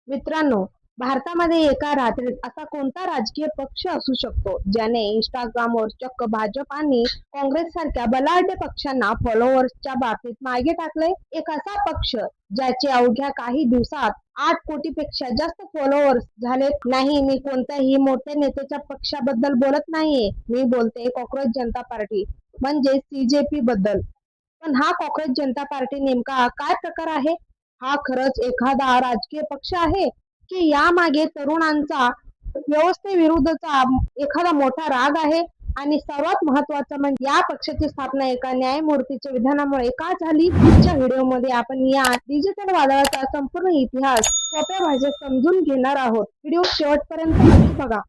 मित्रांनो, भारतामध्ये एका रात्रीत असा कोणता राजकीय पक्ष असू शकतो ज्याने इंस्टाग्रामवर चक्क भाजप आणि काँग्रेस सारख्या बलाढ्य पक्षांना फॉलोअर्सच्या बाबतीत मागे टाकले? एक असा पक्ष ज्याचे अवघ्या काही दिवसात 8 कोटीपेक्षा जास्त फॉलोअर्स झाले. नाही, मी कोणत्याही मोठ्या नेत्याच्या पक्षाबद्दल बोलत नाहीये. मी बोलते कॉक्रोच जनता पार्टी म्हणजे CJP बद्दल. पण हा कॉक्रोच जनता पार्टी नेमका काय प्रकार आहे? हा खरंच एखादा राजकीय पक्ष आहे की यामागे तरुणांचा व्यवस्थेविरुद्धचा एखादा मोठा राग आहे? आणि सर्वात महत्त्वाचं म्हणजे या पक्षाची स्थापना एका न्यायमूर्तीच्या विधानामुळे का झाली? आजच्या व्हिडिओमध्ये आपण या डिजिटल वादळाचा संपूर्ण इतिहास सोप्या भाषेत समजून घेणार आहोत. व्हिडिओ शेवटपर्यंत नक्की बघा.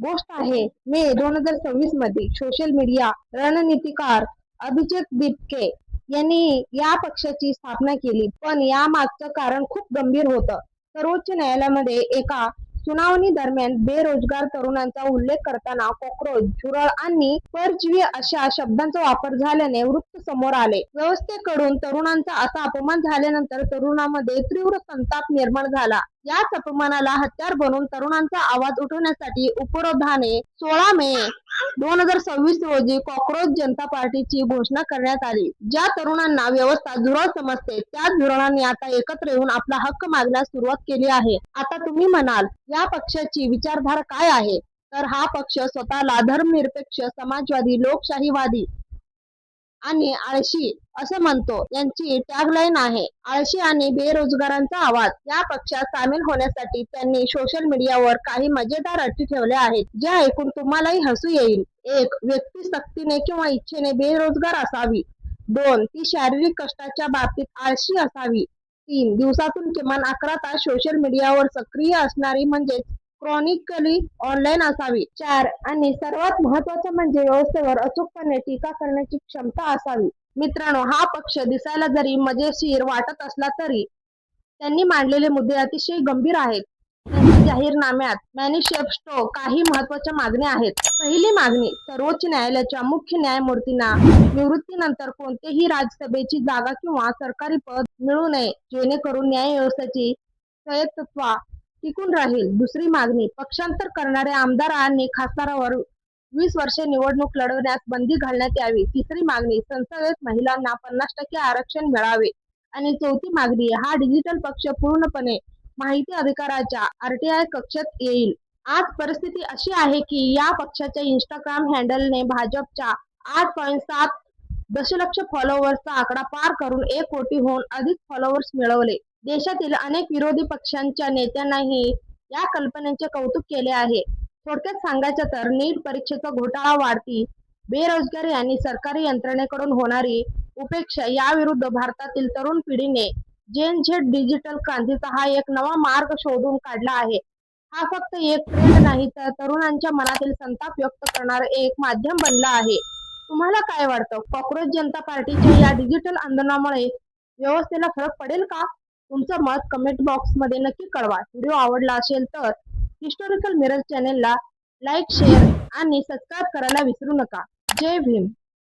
गोष्ट आहे मे 2026 मध्ये सोशल मीडिया रणनीतिकार अभिजित बिटके यांनी या पक्षाची स्थापना केली. पण या मागचं कारण खूप गंभीर होतं. सर्वोच्च न्यायालयामध्ये एका सुनावणी दरम्यान बेरोजगार तरुणांचा उल्लेख करताना कॉक्रोच, झुरळ आणि परजीवी अशा शब्दांचा वापर झाल्याने वृत्त समोर आले. व्यवस्थेकडून तरुणांचा असा अपमान झाल्यानंतर तरुणांमध्ये तीव्र संताप निर्माण झाला. याच अपमानाला हत्यार बनवून तरुणांचा आवाज उठवण्यासाठी उपरोधाने 16 मे 2026 रोजी कॉक्रोच जनता पार्टीची घोषणा करण्यात आली. ज्या तरुणांना व्यवस्था झुरळ समजते त्याच झुरळांनी आता एकत्र येऊन आपला हक्क मागण्यास सुरुवात केली आहे. आता तुम्ही म्हणाल, या पक्षाची विचारधारा काय आहे? तर हा पक्ष स्वतःला धर्मनिरपेक्ष, समाजवादी, लोकशाहीवादी आणि आळशी असं म्हणतो. यांची टॅगलाईन आहे, आळशी आणि बेरोजगारांचा आवाज. या पक्षात सामील होण्यासाठी त्यांनी सोशल मीडियावर काही मजेदार अटी ठेवल्या आहेत, ज्या ऐकून तुम्हालाही हसू येईल. 1. व्यक्ती सक्तीने किंवा इच्छेने बेरोजगार असावी. 2. ती शारीरिक कष्टाच्या बाबतीत आळशी असावी. 3. दिवसातून किमान 11 तास सोशल मीडियावर सक्रिय असणारी म्हणजेच क्रॉनिकली ऑनलाईन असावी. 4. आणि सर्वात महत्त्वाचं म्हणजे व्यवस्थेवर अचूकपणे टीका करण्याची क्षमता असावी. मित्रांनो, हा पक्ष दिसायला जरी मजेशीर वाटत असला तरी त्यांनी मांडलेले मुद्दे अतिशय गंभीर आहेत. त्यांच्या जाहीरनाम्यात मॅनिफेस्टो काही महत्त्वाच्या मागण्या आहेत. पहिली मागणी, सर्वोच्च न्यायालयाच्या मुख्य न्यायमूर्तींना निवृत्तीनंतर कोणतेही राज्यसभेची जागा किंवा सरकारी पद मिळू नये, जेणेकरून न्यायव्यवस्थेची स्वायत्तता टिकून राहील. दुसरी मागणी, पक्षांतर करणाऱ्या आमदार आणि खासदारांवर 20 वर्षे निवडणूक लढवण्यास बंदी घालण्यात यावी. तिसरी मागणी, संसदेत महिलांना 50% आरक्षण मिळावे. आणि चौथी मागणी, हा डिजिटल पक्ष पूर्णपणे माहिती अधिकाराच्या RTI कक्षेत येईल. आज परिस्थिती अशी आहे की या पक्षाच्या इंस्टाग्राम हँडलने भाजपच्या 8.7 दशलक्ष फॉलोअर्सचा आकडा पार करून 1 कोटीहून अधिक फॉलोअर्स मिळवले. देशातील अनेक विरोधी पक्षांच्या नेत्यांनीही या कल्पनेचे कौतुक केले आहे. थोडक्यात सांगायचं तर नीट परीक्षेचा घोटाळा, वाढती बेरोजगारी आणि सरकारी यंत्रणेकडून होणारी उपेक्षा याविरुद्ध भारतातील तरुण पिढीने जेन झेड डिजिटल क्रांतीचा हा एक नवा मार्ग शोधून काढला आहे. हा फक्त एक ट्रेंड नाही, तर तरुणांच्या मनातील संताप व्यक्त करणारा एक माध्यम बनला आहे. तुम्हाला काय वाटतं? कॉक्रोच जनता पार्टीच्या या डिजिटल आंदोलनामुळे व्यवस्थेला फरक पडेल का? तुमचं मत कमेंट बॉक्समध्ये नक्की कळवा. व्हिडिओ आवडला असेल तर हिस्टॉरिकल मिरर चॅनेलला लाईक, शेअर आणि सबस्क्राईब करायला विसरू नका. जय भीम.